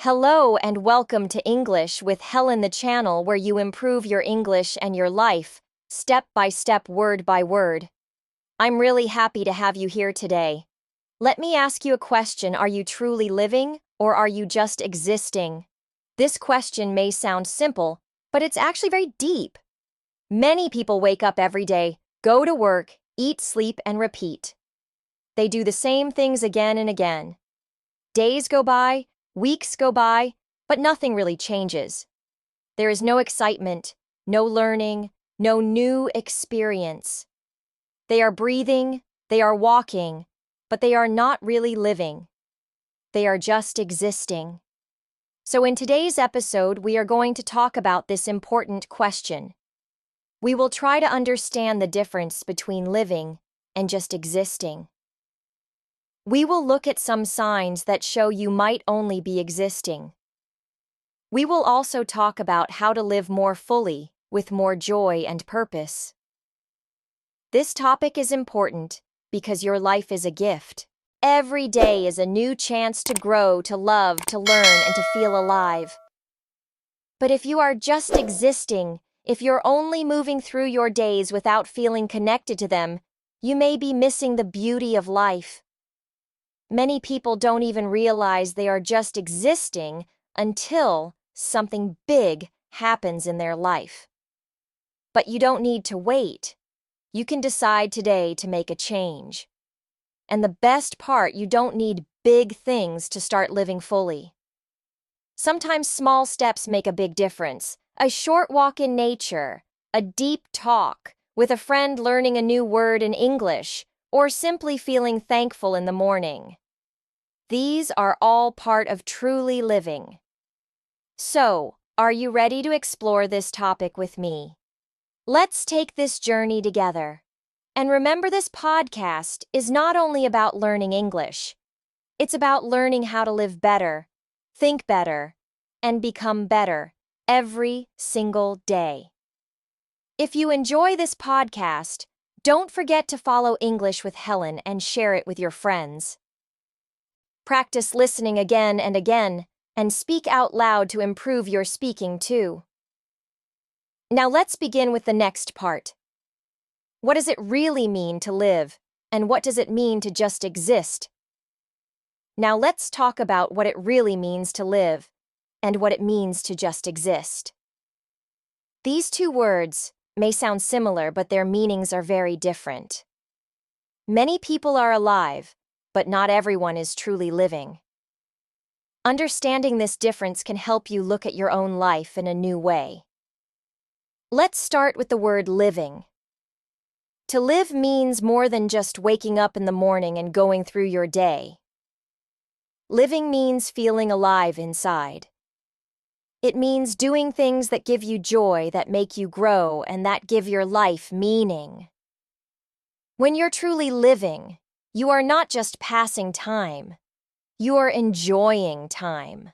Hello and welcome to English with Helen, the channel where you improve your English and your life, step by step, word by word. I'm really happy to have you here today. Let me ask you a question. Are you truly living, or are you just existing? This question may sound simple, but it's actually very deep. Many people wake up every day, go to work, eat, sleep, and repeat. They do the same things again and again. Days go by, weeks go by, but nothing really changes. There is no excitement, no learning, no new experience. They are breathing, they are walking, but they are not really living. They are just existing. So in today's episode, we are going to talk about this important question. We will try to understand the difference between living and just existing. We will look at some signs that show you might only be existing. We will also talk about how to live more fully, with more joy and purpose. This topic is important because your life is a gift. Every day is a new chance to grow, to love, to learn, and to feel alive. But if you are just existing, if you're only moving through your days without feeling connected to them, you may be missing the beauty of life. Many people don't even realize they are just existing until something big happens in their life. But you don't need to wait. You can decide today to make a change. And the best part, you don't need big things to start living fully. Sometimes small steps make a big difference. A short walk in nature, a deep talk with a friend, learning a new word in English, or simply feeling thankful in the morning. These are all part of truly living. So, are you ready to explore this topic with me? Let's take this journey together. And remember, this podcast is not only about learning English. It's about learning how to live better, think better, and become better every single day. If you enjoy this podcast, don't forget to follow English with Helen and share it with your friends. Practice listening again and again, and speak out loud to improve your speaking too. Now let's begin with the next part. What does it really mean to live, and what does it mean to just exist? Now let's talk about what it really means to live, and what it means to just exist. These two words may sound similar, but their meanings are very different. Many people are alive, but not everyone is truly living. Understanding this difference can help you look at your own life in a new way. Let's start with the word living. To live means more than just waking up in the morning and going through your day. Living means feeling alive inside. It means doing things that give you joy, that make you grow, and that give your life meaning. When you're truly living, you are not just passing time. You are enjoying time.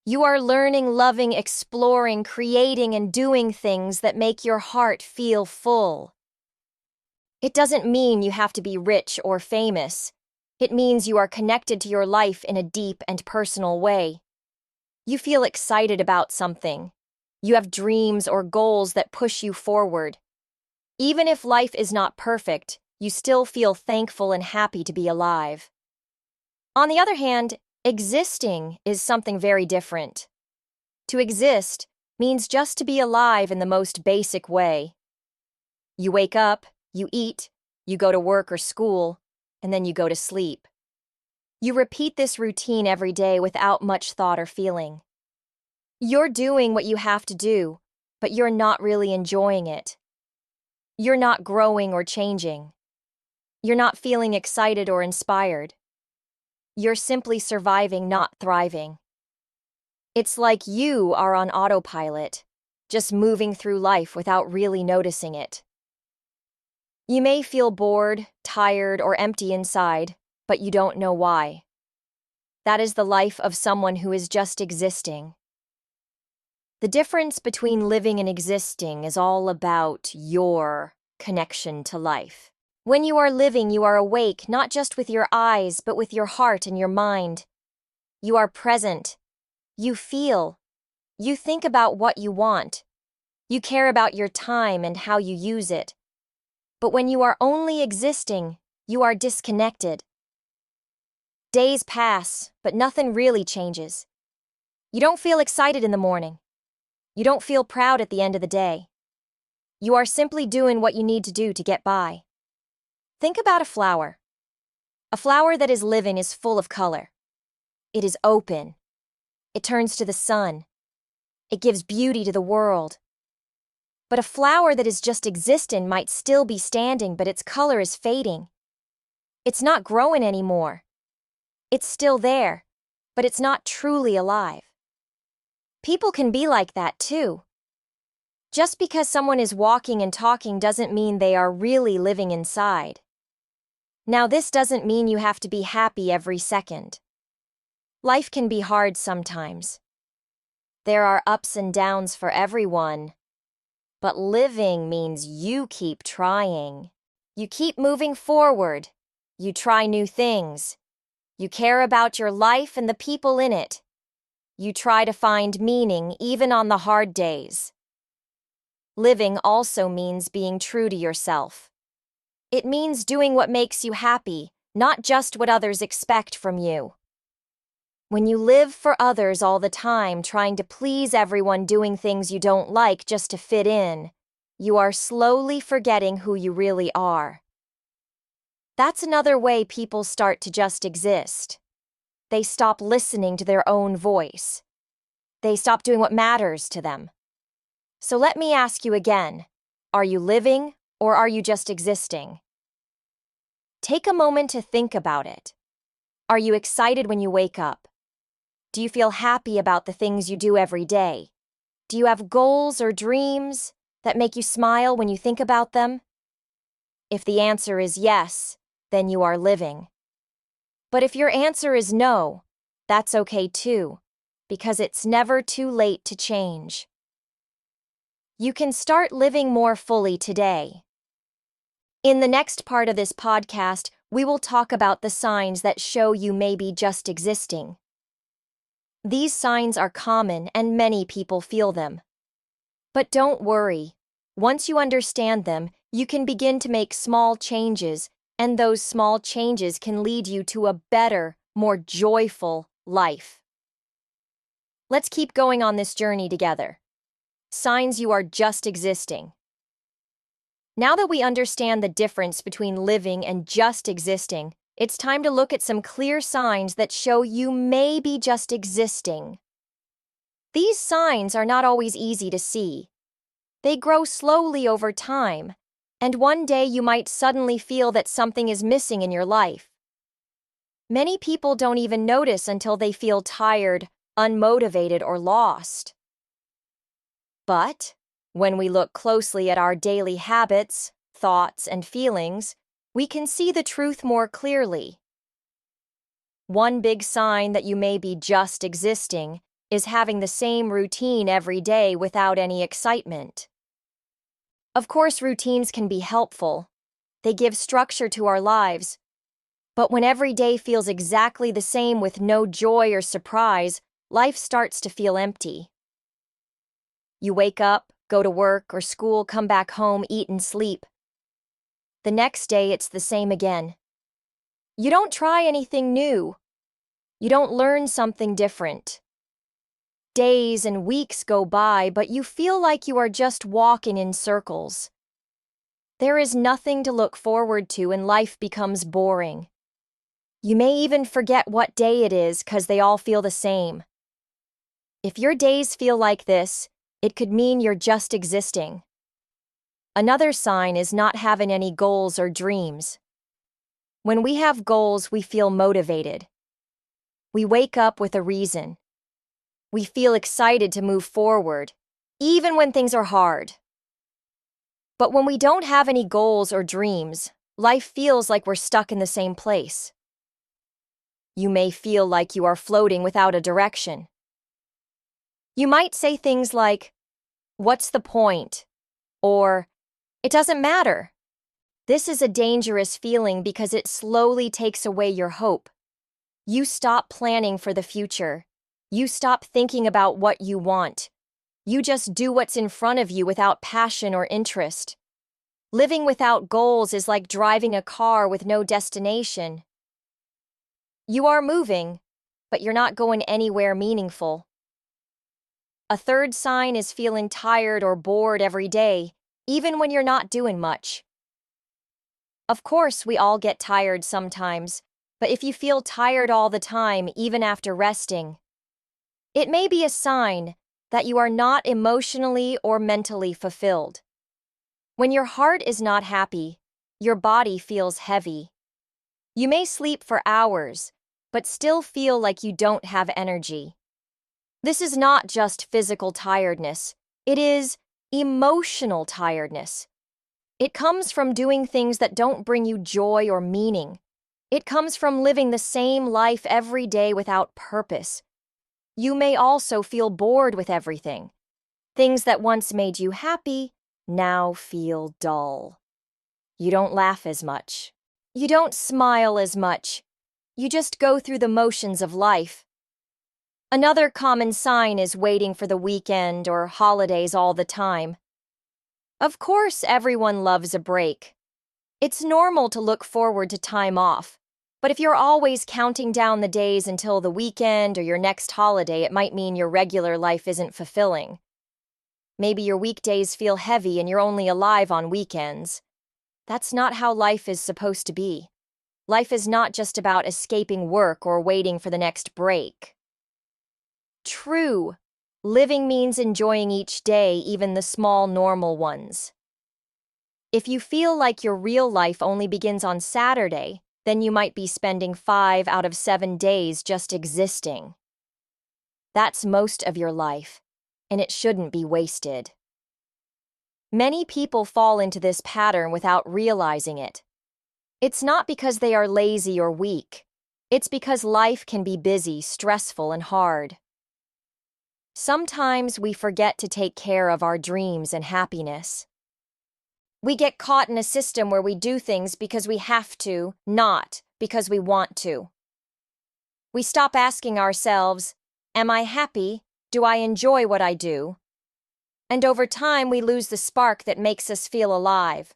You are learning, loving, exploring, creating, and doing things that make your heart feel full. It doesn't mean you have to be rich or famous. It means you are connected to your life in a deep and personal way. You feel excited about something. You have dreams or goals that push you forward. Even if life is not perfect, you still feel thankful and happy to be alive. On the other hand, existing is something very different. To exist means just to be alive in the most basic way. You wake up, you eat, you go to work or school, and then you go to sleep. You repeat this routine every day without much thought or feeling. You're doing what you have to do, but you're not really enjoying it. You're not growing or changing. You're not feeling excited or inspired. You're simply surviving, not thriving. It's like you are on autopilot, just moving through life without really noticing it. You may feel bored, tired, or empty inside, but you don't know why. That is the life of someone who is just existing. The difference between living and existing is all about your connection to life. When you are living, you are awake, not just with your eyes, but with your heart and your mind. You are present. You feel. You think about what you want. You care about your time and how you use it. But when you are only existing, you are disconnected. Days pass, but nothing really changes. You don't feel excited in the morning. You don't feel proud at the end of the day. You are simply doing what you need to do to get by. Think about a flower. A flower that is living is full of color. It is open. It turns to the sun. It gives beauty to the world. But a flower that is just existing might still be standing, but its color is fading. It's not growing anymore. It's still there, but it's not truly alive. People can be like that too. Just because someone is walking and talking doesn't mean they are really living inside. Now, this doesn't mean you have to be happy every second. Life can be hard sometimes. There are ups and downs for everyone. But living means you keep trying. You keep moving forward. You try new things. You care about your life and the people in it. You try to find meaning even on the hard days. Living also means being true to yourself. It means doing what makes you happy, not just what others expect from you. When you live for others all the time, trying to please everyone, doing things you don't like just to fit in, you are slowly forgetting who you really are. That's another way people start to just exist. They stop listening to their own voice. They stop doing what matters to them. So let me ask you again, are you living or are you just existing? Take a moment to think about it. Are you excited when you wake up? Do you feel happy about the things you do every day? Do you have goals or dreams that make you smile when you think about them? If the answer is yes, then you are living. But if your answer is no, that's okay too, because it's never too late to change. You can start living more fully today. In the next part of this podcast, we will talk about the signs that show you may be just existing. These signs are common and many people feel them. But don't worry. Once you understand them, you can begin to make small changes, and those small changes can lead you to a better, more joyful life. Let's keep going on this journey together. Signs you are just existing. Now that we understand the difference between living and just existing, it's time to look at some clear signs that show you may be just existing. These signs are not always easy to see. They grow slowly over time, and one day you might suddenly feel that something is missing in your life. Many people don't even notice until they feel tired, unmotivated, or lost. But when we look closely at our daily habits, thoughts, and feelings, we can see the truth more clearly. One big sign that you may be just existing is having the same routine every day without any excitement. Of course, routines can be helpful. They give structure to our lives. But when every day feels exactly the same with no joy or surprise, life starts to feel empty. You wake up, go to work or school, come back home, eat and sleep. The next day, it's the same again. You don't try anything new. You don't learn something different. Days and weeks go by, but you feel like you are just walking in circles. There is nothing to look forward to and life becomes boring. You may even forget what day it is because they all feel the same. If your days feel like this, it could mean you're just existing. Another sign is not having any goals or dreams. When we have goals, we feel motivated. We wake up with a reason. We feel excited to move forward, even when things are hard. But when we don't have any goals or dreams, life feels like we're stuck in the same place. You may feel like you are floating without a direction. You might say things like, "What's the point?" or "It doesn't matter." This is a dangerous feeling because it slowly takes away your hope. You stop planning for the future. You stop thinking about what you want. You just do what's in front of you without passion or interest. Living without goals is like driving a car with no destination. You are moving, but you're not going anywhere meaningful. A third sign is feeling tired or bored every day, even when you're not doing much. Of course, we all get tired sometimes, but if you feel tired all the time, even after resting, it may be a sign that you are not emotionally or mentally fulfilled. When your heart is not happy, your body feels heavy. You may sleep for hours, but still feel like you don't have energy. This is not just physical tiredness, it is emotional tiredness. It comes from doing things that don't bring you joy or meaning. It comes from living the same life every day without purpose. You may also feel bored with everything. Things that once made you happy now feel dull. You don't laugh as much. You don't smile as much. You just go through the motions of life. Another common sign is waiting for the weekend or holidays all the time. Of course, everyone loves a break. It's normal to look forward to time off, but if you're always counting down the days until the weekend or your next holiday, it might mean your regular life isn't fulfilling. Maybe your weekdays feel heavy and you're only alive on weekends. That's not how life is supposed to be. Life is not just about escaping work or waiting for the next break. True, living means enjoying each day, even the small, normal ones. If you feel like your real life only begins on Saturday, then you might be spending 5 out of 7 days just existing. That's most of your life, and it shouldn't be wasted. Many people fall into this pattern without realizing it. It's not because they are lazy or weak. It's because life can be busy, stressful, and hard. Sometimes we forget to take care of our dreams and happiness. We get caught in a system where we do things because we have to, not because we want to. We stop asking ourselves, am I happy? Do I enjoy what I do? And over time, we lose the spark that makes us feel alive.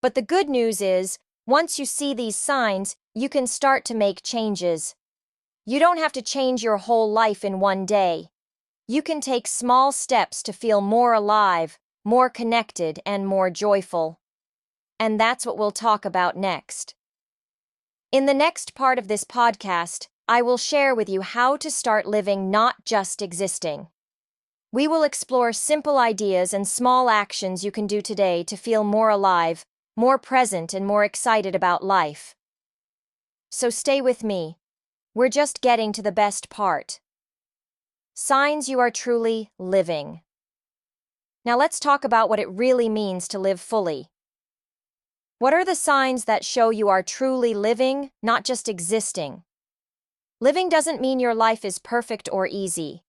But the good news is, once you see these signs, you can start to make changes. You don't have to change your whole life in one day. You can take small steps to feel more alive, more connected, and more joyful. And that's what we'll talk about next. In the next part of this podcast, I will share with you how to start living, not just existing. We will explore simple ideas and small actions you can do today to feel more alive, more present, and more excited about life. So stay with me. We're just getting to the best part. Signs you are truly living. Now let's talk about what it really means to live fully. What are the signs that show you are truly living, not just existing? Living doesn't mean your life is perfect or easy.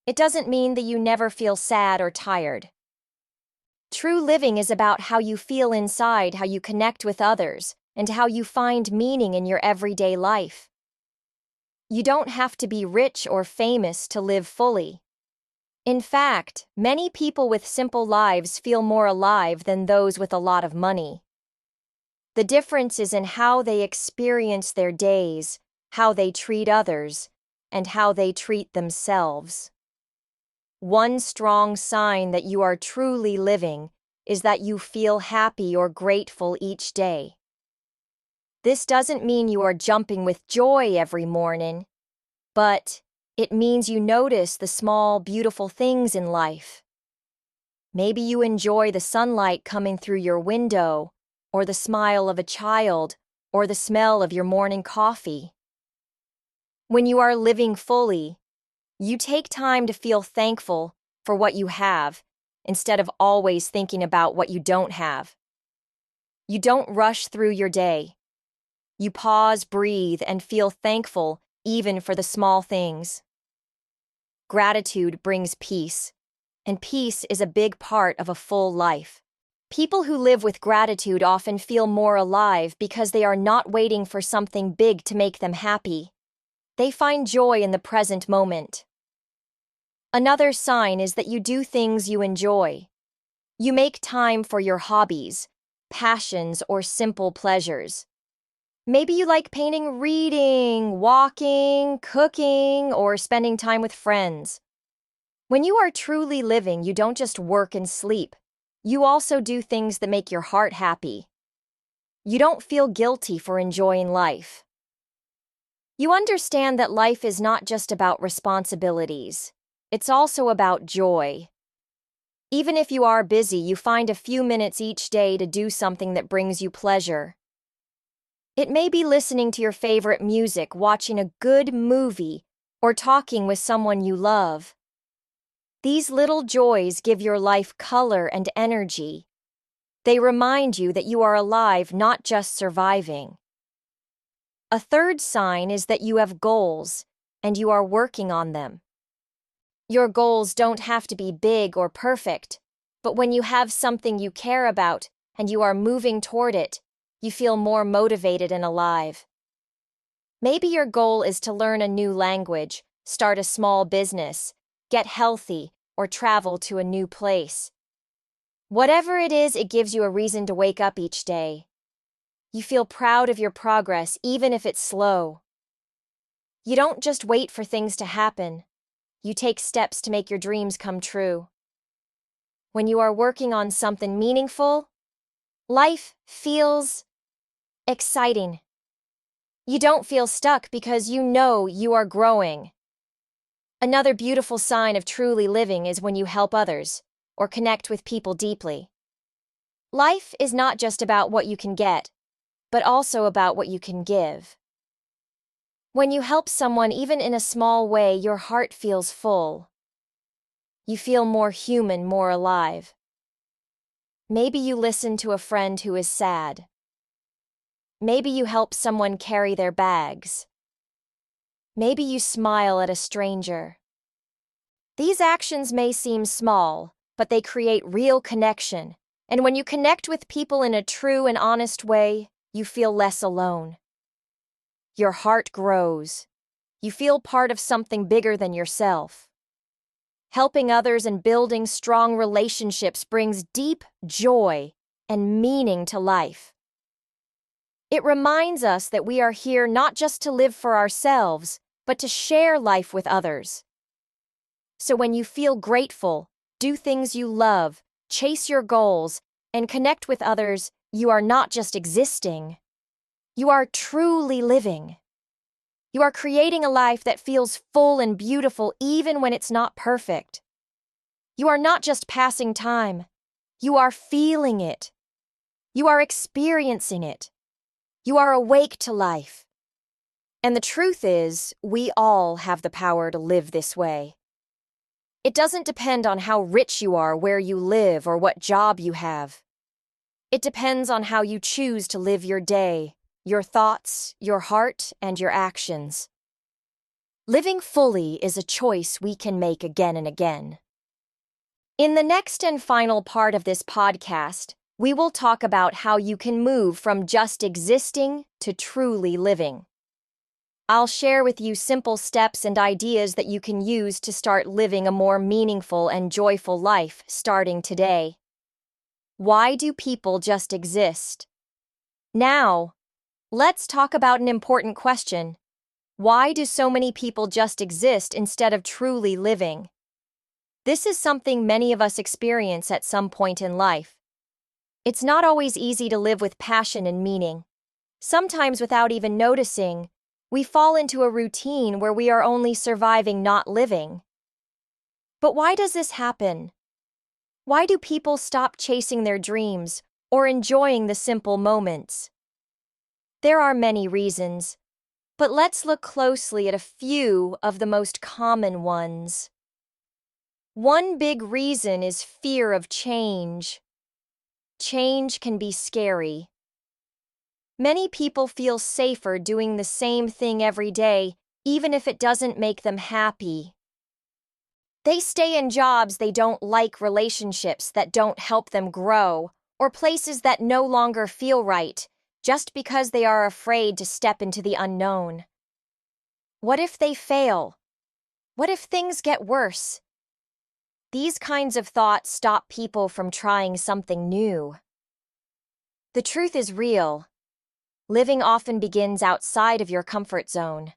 It doesn't mean that you never feel sad or tired. True living is about how you feel inside, how you connect with others, and how you find meaning in your everyday life. You don't have to be rich or famous to live fully. In fact, many people with simple lives feel more alive than those with a lot of money. The difference is in how they experience their days, how they treat others, and how they treat themselves. One strong sign that you are truly living is that you feel happy or grateful each day. This doesn't mean you are jumping with joy every morning, but it means you notice the small, beautiful things in life. Maybe you enjoy the sunlight coming through your window, or the smile of a child, or the smell of your morning coffee. When you are living fully, you take time to feel thankful for what you have, instead of always thinking about what you don't have. You don't rush through your day. You pause, breathe, and feel thankful even for the small things. Gratitude brings peace, and peace is a big part of a full life. People who live with gratitude often feel more alive because they are not waiting for something big to make them happy. They find joy in the present moment. Another sign is that you do things you enjoy. You make time for your hobbies, passions, or simple pleasures. Maybe you like painting, reading, walking, cooking, or spending time with friends. When you are truly living, you don't just work and sleep. You also do things that make your heart happy. You don't feel guilty for enjoying life. You understand that life is not just about responsibilities. It's also about joy. Even if you are busy, you find a few minutes each day to do something that brings you pleasure. It may be listening to your favorite music, watching a good movie, or talking with someone you love. These little joys give your life color and energy. They remind you that you are alive, not just surviving. A third sign is that you have goals, and you are working on them. Your goals don't have to be big or perfect, but when you have something you care about and you are moving toward it, you feel more motivated and alive. Maybe your goal is to learn a new language, start a small business, get healthy, or travel to a new place. Whatever it is, it gives you a reason to wake up each day. You feel proud of your progress, even if it's slow. You don't just wait for things to happen. You take steps to make your dreams come true. When you are working on something meaningful, life feels exciting. You don't feel stuck because you know you are growing. Another beautiful sign of truly living is when you help others or connect with people deeply. Life is not just about what you can get, but also about what you can give. When you help someone, even in a small way, your heart feels full. You feel more human, more alive. Maybe you listen to a friend who is sad. Maybe you help someone carry their bags. Maybe you smile at a stranger. These actions may seem small, but they create real connection. And when you connect with people in a true and honest way, you feel less alone. Your heart grows. You feel part of something bigger than yourself. Helping others and building strong relationships brings deep joy and meaning to life. It reminds us that we are here not just to live for ourselves, but to share life with others. So when you feel grateful, do things you love, chase your goals, and connect with others, you are not just existing. You are truly living. You are creating a life that feels full and beautiful even when it's not perfect. You are not just passing time. You are feeling it. You are experiencing it. You are awake to life. And the truth is, we all have the power to live this way. It doesn't depend on how rich you are, where you live, or what job you have. It depends on how you choose to live your day, your thoughts, your heart, and your actions. Living fully is a choice we can make again and again. In the next and final part of this podcast, we will talk about how you can move from just existing to truly living. I'll share with you simple steps and ideas that you can use to start living a more meaningful and joyful life starting today. Why do people just exist? Now, let's talk about an important question. Why do so many people just exist instead of truly living? This is something many of us experience at some point in life. It's not always easy to live with passion and meaning. Sometimes, without even noticing, we fall into a routine where we are only surviving, not living. But why does this happen? Why do people stop chasing their dreams or enjoying the simple moments? There are many reasons, but let's look closely at a few of the most common ones. One big reason is fear of change. Change can be scary. Many people feel safer doing the same thing every day, even if it doesn't make them happy. They stay in jobs they don't like, relationships that don't help them grow, or places that no longer feel right, just because they are afraid to step into the unknown. What if they fail? What if things get worse? These kinds of thoughts stop people from trying something new. The truth is real. Living often begins outside of your comfort zone.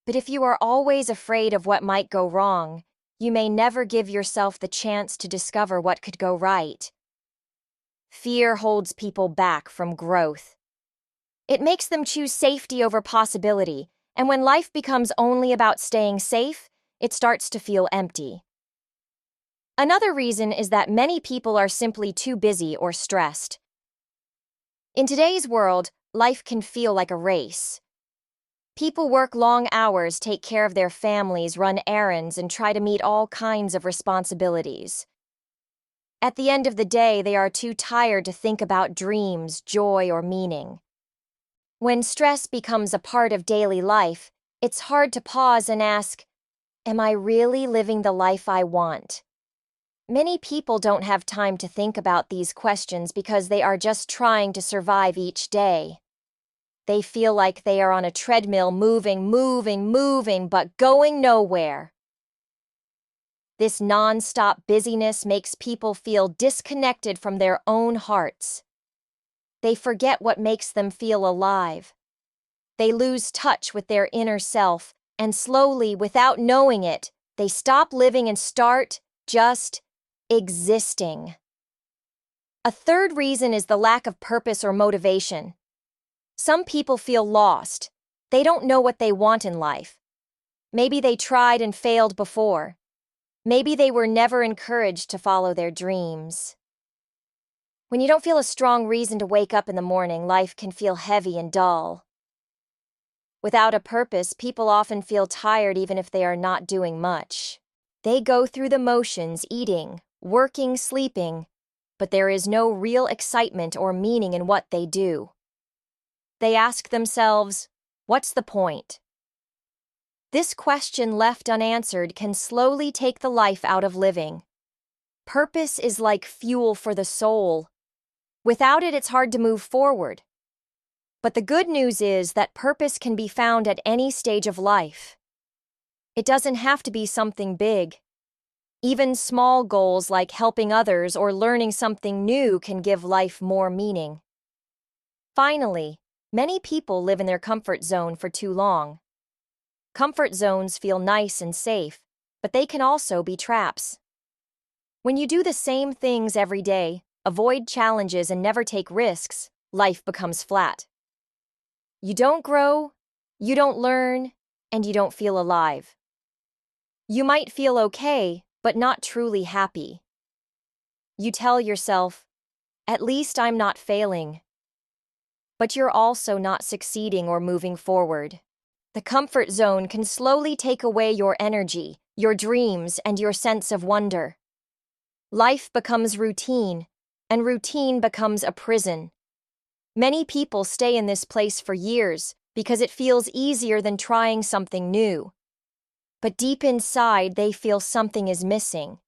But if you are always afraid of what might go wrong, you may never give yourself the chance to discover what could go right. Fear holds people back from growth. It makes them choose safety over possibility, and when life becomes only about staying safe, it starts to feel empty. Another reason is that many people are simply too busy or stressed. In today's world, life can feel like a race. People work long hours, take care of their families, run errands, and try to meet all kinds of responsibilities. At the end of the day, they are too tired to think about dreams, joy, or meaning. When stress becomes a part of daily life, it's hard to pause and ask, am I really living the life I want? Many people don't have time to think about these questions because they are just trying to survive each day. They feel like they are on a treadmill, moving, but going nowhere. This non-stop busyness makes people feel disconnected from their own hearts. They forget what makes them feel alive. They lose touch with their inner self, and slowly, without knowing it, they stop living and start just existing. A third reason is the lack of purpose or motivation. Some people feel lost. They don't know what they want in life. Maybe they tried and failed before. Maybe they were never encouraged to follow their dreams. When you don't feel a strong reason to wake up in the morning, life can feel heavy and dull. Without a purpose, people often feel tired even if they are not doing much. They go through the motions, eating, working, sleeping, but there is no real excitement or meaning in what they do. They ask themselves, what's the point? This question left unanswered can slowly take the life out of living. Purpose is like fuel for the soul. Without it, it's hard to move forward. But the good news is that purpose can be found at any stage of life. It doesn't have to be something big. Even small goals like helping others or learning something new can give life more meaning. Finally, many people live in their comfort zone for too long. Comfort zones feel nice and safe, but they can also be traps. When you do the same things every day, avoid challenges, and never take risks, life becomes flat. You don't grow, you don't learn, and you don't feel alive. You might feel okay, but not truly happy. You tell yourself, at least I'm not failing. But you're also not succeeding or moving forward. The comfort zone can slowly take away your energy, your dreams, and your sense of wonder. Life becomes routine, and routine becomes a prison. Many people stay in this place for years because it feels easier than trying something new. But deep inside, they feel something is missing.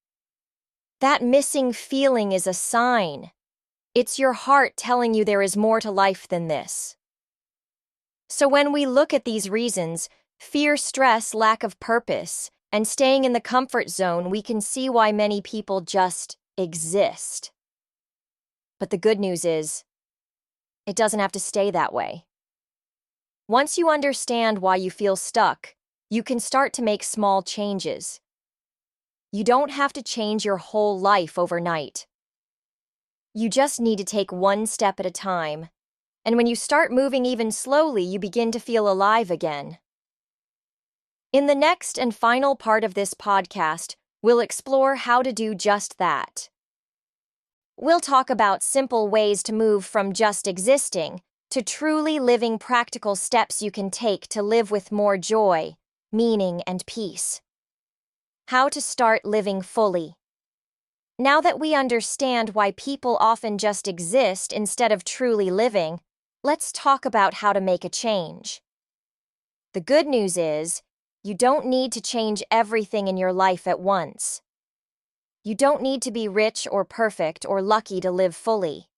That missing feeling is a sign. It's your heart telling you there is more to life than this. So when we look at these reasons, fear, stress, lack of purpose, and staying in the comfort zone, we can see why many people just exist. But the good news is, it doesn't have to stay that way. Once you understand why you feel stuck, you can start to make small changes. You don't have to change your whole life overnight. You just need to take one step at a time. And when you start moving even slowly, you begin to feel alive again. In the next and final part of this podcast, we'll explore how to do just that. We'll talk about simple ways to move from just existing to truly living, practical steps you can take to live with more joy, meaning, and peace. How to start living fully. Now that we understand why people often just exist instead of truly living, let's talk about how to make a change. The good news is, you don't need to change everything in your life at once. You don't need to be rich or perfect or lucky to live fully.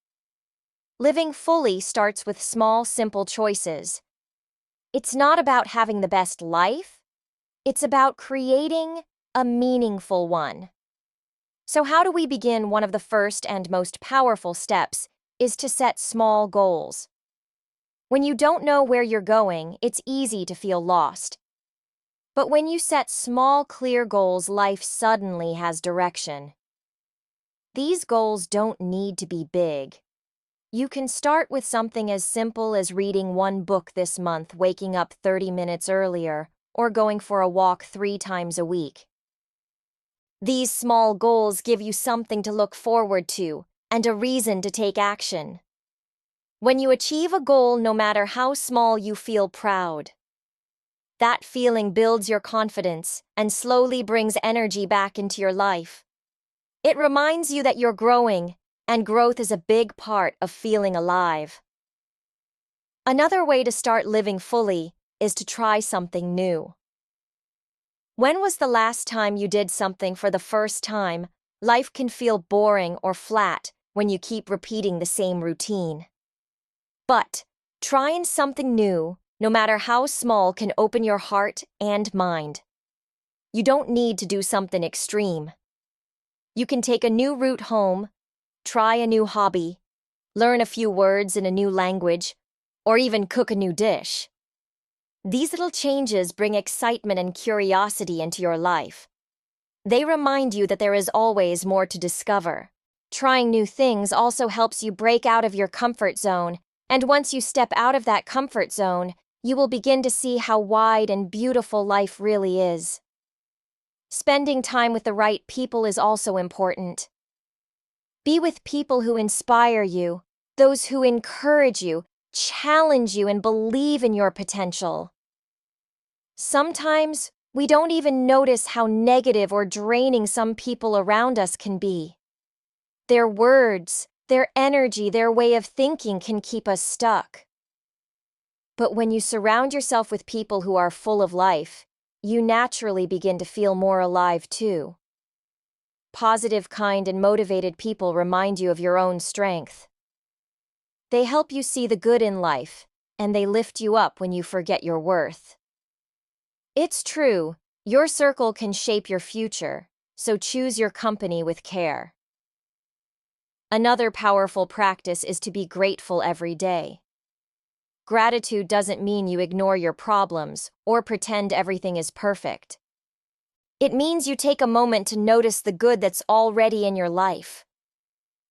Living fully starts with small, simple choices. It's not about having the best life. It's about creating a meaningful one. So how do we begin? One of the first and most powerful steps is to set small goals. When you don't know where you're going, it's easy to feel lost. But when you set small, clear goals, life suddenly has direction. These goals don't need to be big. You can start with something as simple as reading one book this month, waking up 30 minutes earlier, or going for a walk 3 times a week. These small goals give you something to look forward to and a reason to take action. When you achieve a goal, no matter how small, you feel proud. That feeling builds your confidence and slowly brings energy back into your life. It reminds you that you're growing, and growth is a big part of feeling alive. Another way to start living fully is to try something new. When was the last time you did something for the first time? Life can feel boring or flat when you keep repeating the same routine. But trying something new, no matter how small, can open your heart and mind. You don't need to do something extreme. You can take a new route home, try a new hobby, learn a few words in a new language, or even cook a new dish. These little changes bring excitement and curiosity into your life. They remind you that there is always more to discover. Trying new things also helps you break out of your comfort zone, and once you step out of that comfort zone, you will begin to see how wide and beautiful life really is. Spending time with the right people is also important. Be with people who inspire you, those who encourage you, challenge you, and believe in your potential. Sometimes we don't even notice how negative or draining some people around us can be. Their words, their energy, their way of thinking can keep us stuck. But when you surround yourself with people who are full of life, you naturally begin to feel more alive too. Positive, kind, and motivated people remind you of your own strength. They help you see the good in life, and they lift you up when you forget your worth. It's true, your circle can shape your future, so choose your company with care. Another powerful practice is to be grateful every day. Gratitude doesn't mean you ignore your problems or pretend everything is perfect. It means you take a moment to notice the good that's already in your life.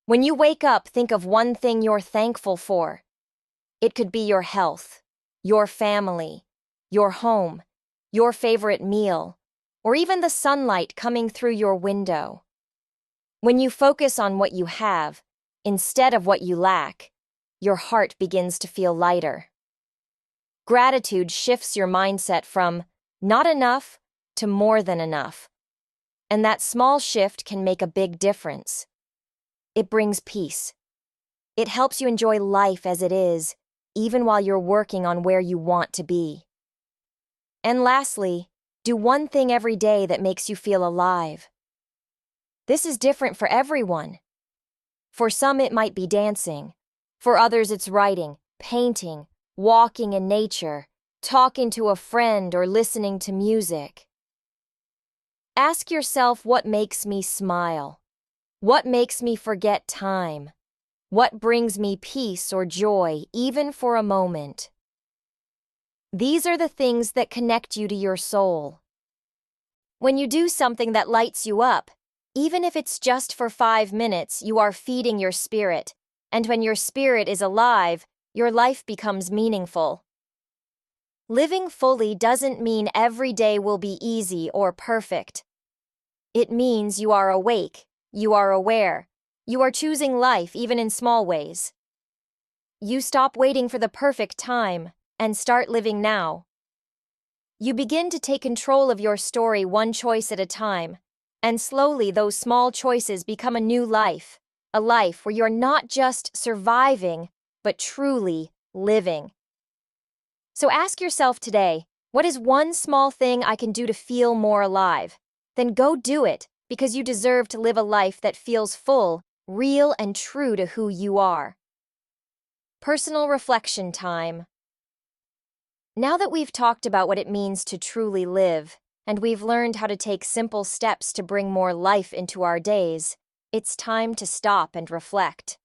When you wake up, think of one thing you're thankful for. It could be your health, your family, your home, your favorite meal, or even the sunlight coming through your window. When you focus on what you have, instead of what you lack, your heart begins to feel lighter. Gratitude shifts your mindset from not enough to more than enough. And that small shift can make a big difference. It brings peace. It helps you enjoy life as it is, even while you're working on where you want to be. And lastly, do one thing every day that makes you feel alive. This is different for everyone. For some, it might be dancing. For others, it's writing, painting, walking in nature, talking to a friend, or listening to music. Ask yourself, what makes me smile? What makes me forget time? What brings me peace or joy, even for a moment? These are the things that connect you to your soul. When you do something that lights you up, even if it's just for 5 minutes, you are feeding your spirit. And when your spirit is alive, your life becomes meaningful. Living fully doesn't mean every day will be easy or perfect. It means you are awake, you are aware, you are choosing life even in small ways. You stop waiting for the perfect time and start living now. You begin to take control of your story one choice at a time, and slowly those small choices become a new life, a life where you're not just surviving, but truly living. So ask yourself today, what is one small thing I can do to feel more alive? Then go do it because you deserve to live a life that feels full, real, and true to who you are. Personal reflection time. Now that we've talked about what it means to truly live, and we've learned how to take simple steps to bring more life into our days, it's time to stop and reflect.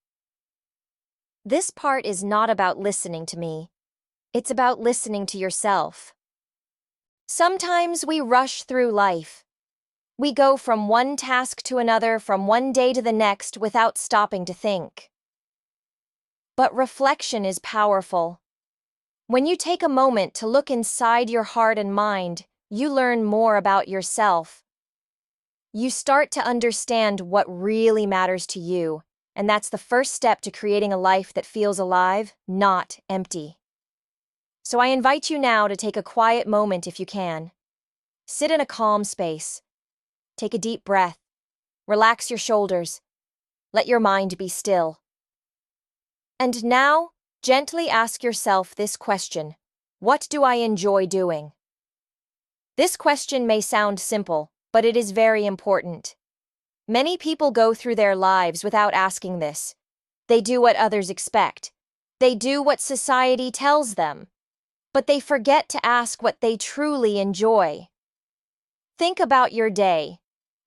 This part is not about listening to me. It's about listening to yourself. Sometimes we rush through life. We go from one task to another, from one day to the next, without stopping to think. But reflection is powerful. When you take a moment to look inside your heart and mind, you learn more about yourself. You start to understand what really matters to you, and that's the first step to creating a life that feels alive, not empty. So I invite you now to take a quiet moment if you can. Sit in a calm space. Take a deep breath. Relax your shoulders. Let your mind be still. And now, gently ask yourself this question: what do I enjoy doing? This question may sound simple, but it is very important. Many people go through their lives without asking this. They do what others expect. They do what society tells them. But they forget to ask what they truly enjoy. Think about your day.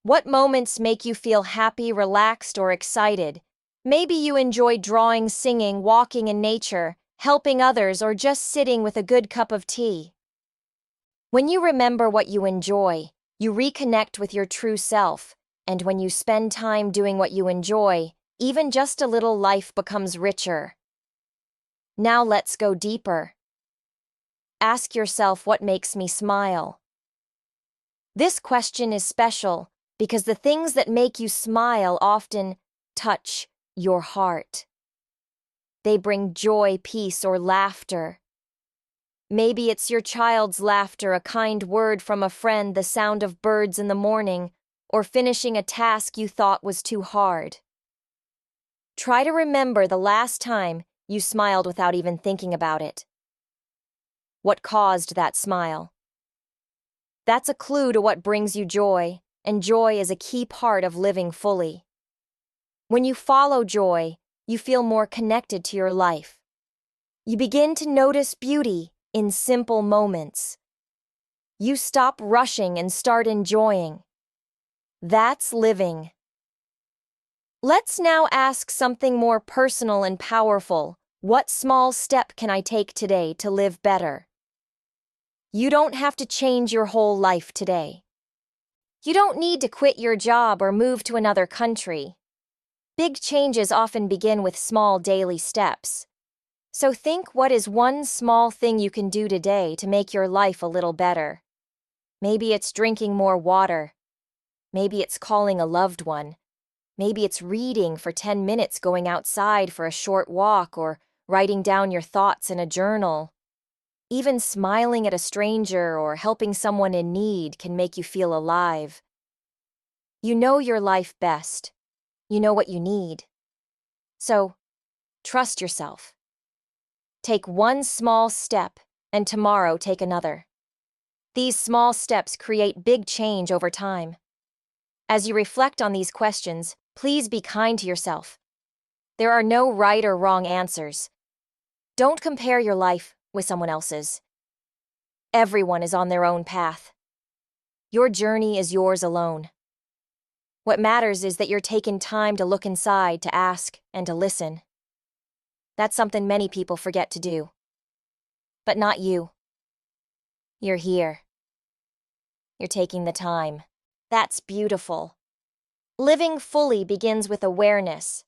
What moments make you feel happy, relaxed, or excited? Maybe you enjoy drawing, singing, walking in nature, helping others, or just sitting with a good cup of tea. When you remember what you enjoy, you reconnect with your true self, and when you spend time doing what you enjoy, even just a little, life becomes richer. Now let's go deeper. Ask yourself, what makes me smile? This question is special because the things that make you smile often touch your heart. They bring joy, peace, or laughter. Maybe it's your child's laughter, a kind word from a friend, the sound of birds in the morning, or finishing a task you thought was too hard. Try to remember the last time you smiled without even thinking about it. What caused that smile? That's a clue to what brings you joy, and joy is a key part of living fully. When you follow joy, you feel more connected to your life. You begin to notice beauty in simple moments. You stop rushing and start enjoying. That's living. Let's now ask something more personal and powerful. What small step can I take today to live better? You don't have to change your whole life today. You don't need to quit your job or move to another country. Big changes often begin with small daily steps. So think, what is one small thing you can do today to make your life a little better? Maybe it's drinking more water. Maybe it's calling a loved one. Maybe it's reading for 10 minutes, going outside for a short walk, or writing down your thoughts in a journal. Even smiling at a stranger or helping someone in need can make you feel alive. You know your life best. You know what you need. So, trust yourself. Take one small step, and tomorrow take another. These small steps create big change over time. As you reflect on these questions, please be kind to yourself. There are no right or wrong answers. Don't compare your life with someone else's. Everyone is on their own path. Your journey is yours alone. What matters is that you're taking time to look inside, to ask, and to listen. That's something many people forget to do. But not you. You're here. You're taking the time. That's beautiful. Living fully begins with awareness.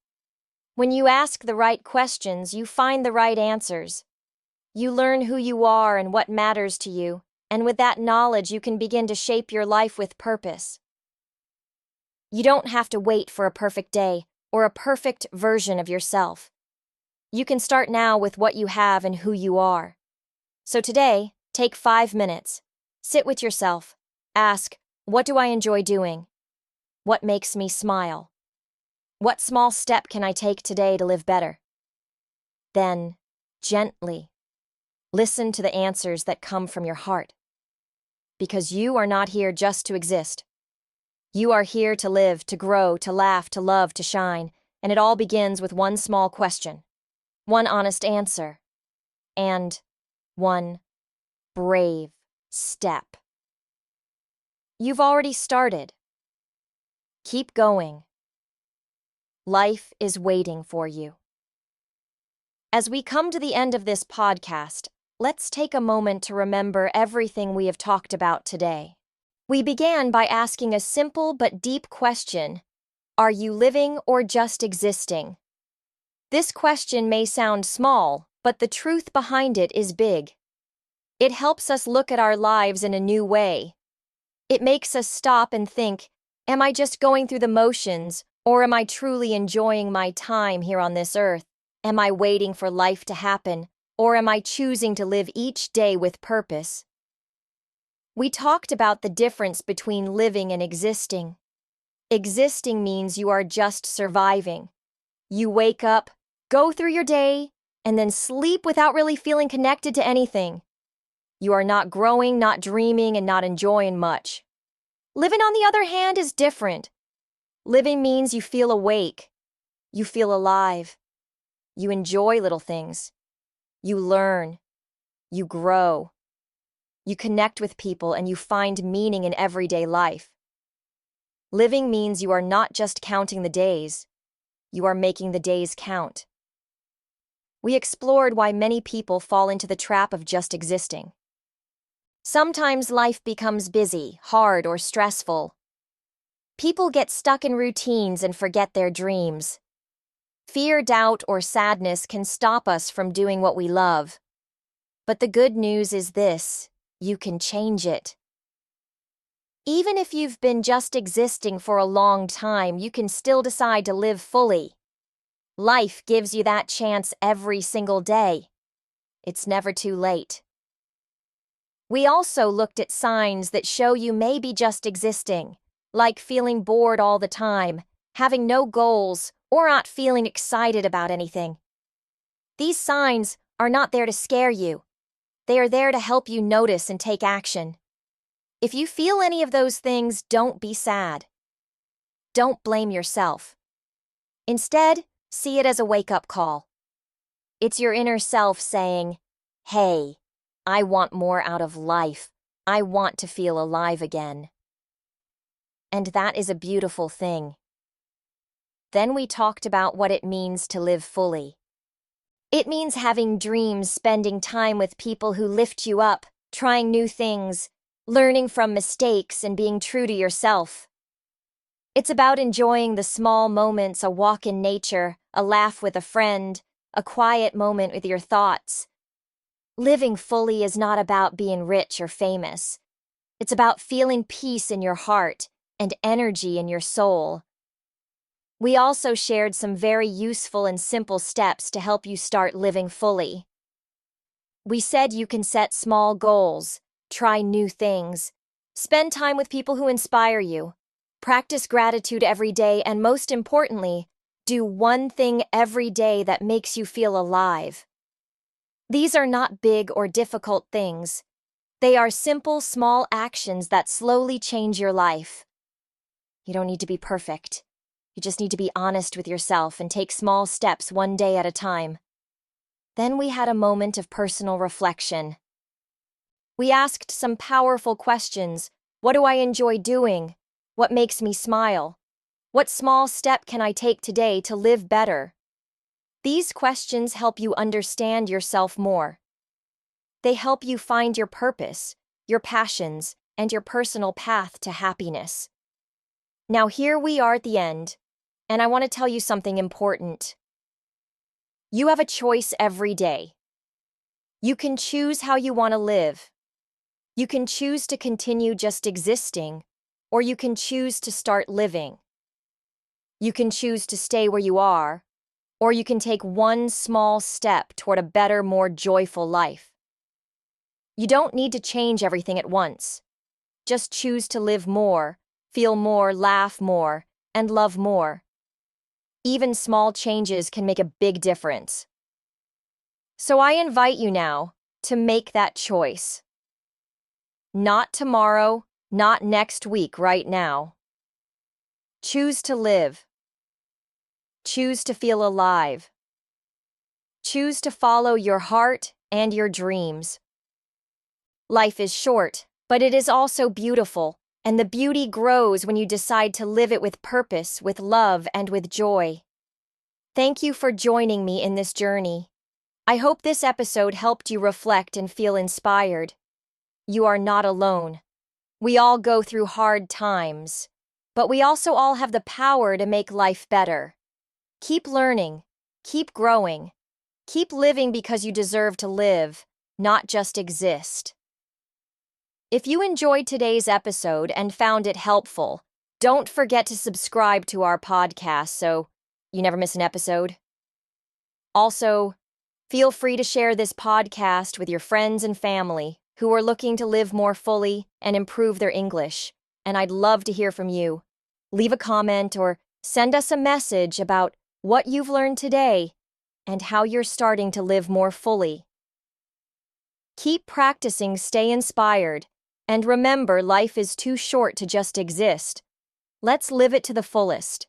When you ask the right questions, you find the right answers. You learn who you are and what matters to you, and with that knowledge, you can begin to shape your life with purpose. You don't have to wait for a perfect day or a perfect version of yourself. You can start now with what you have and who you are. So today, take 5 minutes. Sit with yourself. Ask, what do I enjoy doing? What makes me smile? What small step can I take today to live better? Then, gently, listen to the answers that come from your heart. Because you are not here just to exist. You are here to live, to grow, to laugh, to love, to shine, and it all begins with one small question, one honest answer, and one brave step. You've already started. Keep going. Life is waiting for you. As we come to the end of this podcast, let's take a moment to remember everything we have talked about today. We began by asking a simple but deep question: are you living or just existing? This question may sound small, but the truth behind it is big. It helps us look at our lives in a new way. It makes us stop and think, am I just going through the motions, or am I truly enjoying my time here on this earth? Am I waiting for life to happen, or am I choosing to live each day with purpose? We talked about the difference between living and existing. Existing means you are just surviving. You wake up, go through your day, and then sleep without really feeling connected to anything. You are not growing, not dreaming, and not enjoying much. Living, on the other hand, is different. Living means you feel awake. You feel alive. You enjoy little things. You learn. You grow. You connect with people and you find meaning in everyday life. Living means you are not just counting the days. You are making the days count. We explored why many people fall into the trap of just existing. Sometimes life becomes busy, hard, or stressful. People get stuck in routines and forget their dreams. Fear, doubt, or sadness can stop us from doing what we love. But the good news is this: you can change it. Even if you've been just existing for a long time, you can still decide to live fully. Life gives you that chance every single day. It's never too late. We also looked at signs that show you may be just existing, like feeling bored all the time, having no goals, or not feeling excited about anything. These signs are not there to scare you. They are there to help you notice and take action. If you feel any of those things, don't be sad. Don't blame yourself. Instead, see it as a wake-up call. It's your inner self saying, "Hey, I want more out of life. I want to feel alive again." And that is a beautiful thing. Then we talked about what it means to live fully. It means having dreams, spending time with people who lift you up, trying new things, learning from mistakes, and being true to yourself. It's about enjoying the small moments: a walk in nature, a laugh with a friend, a quiet moment with your thoughts. Living fully is not about being rich or famous. It's about feeling peace in your heart and energy in your soul. We also shared some very useful and simple steps to help you start living fully. We said you can set small goals, try new things, spend time with people who inspire you, practice gratitude every day, and most importantly, do one thing every day that makes you feel alive. These are not big or difficult things. They are simple, small actions that slowly change your life. You don't need to be perfect. You just need to be honest with yourself and take small steps one day at a time. Then we had a moment of personal reflection. We asked some powerful questions. What do I enjoy doing? What makes me smile? What small step can I take today to live better? These questions help you understand yourself more. They help you find your purpose, your passions, and your personal path to happiness. Now here we are at the end, and I want to tell you something important. You have a choice every day. You can choose how you want to live. You can choose to continue just existing, or you can choose to start living. You can choose to stay where you are, or you can take one small step toward a better, more joyful life. You don't need to change everything at once. Just choose to live more, feel more, laugh more, and love more. Even small changes can make a big difference. So I invite you now to make that choice. Not tomorrow, not next week, right now. Choose to live. Choose to feel alive. Choose to follow your heart and your dreams. Life is short, but it is also beautiful, and the beauty grows when you decide to live it with purpose, with love, and with joy. Thank you for joining me in this journey. I hope this episode helped you reflect and feel inspired. You are not alone. We all go through hard times, but we also all have the power to make life better. Keep learning, keep growing, keep living because you deserve to live, not just exist. If you enjoyed today's episode and found it helpful, don't forget to subscribe to our podcast so you never miss an episode. Also, feel free to share this podcast with your friends and family who are looking to live more fully and improve their English, and I'd love to hear from you. Leave a comment or send us a message about what you've learned today and how you're starting to live more fully. Keep practicing, stay inspired, and remember, life is too short to just exist. Let's live it to the fullest.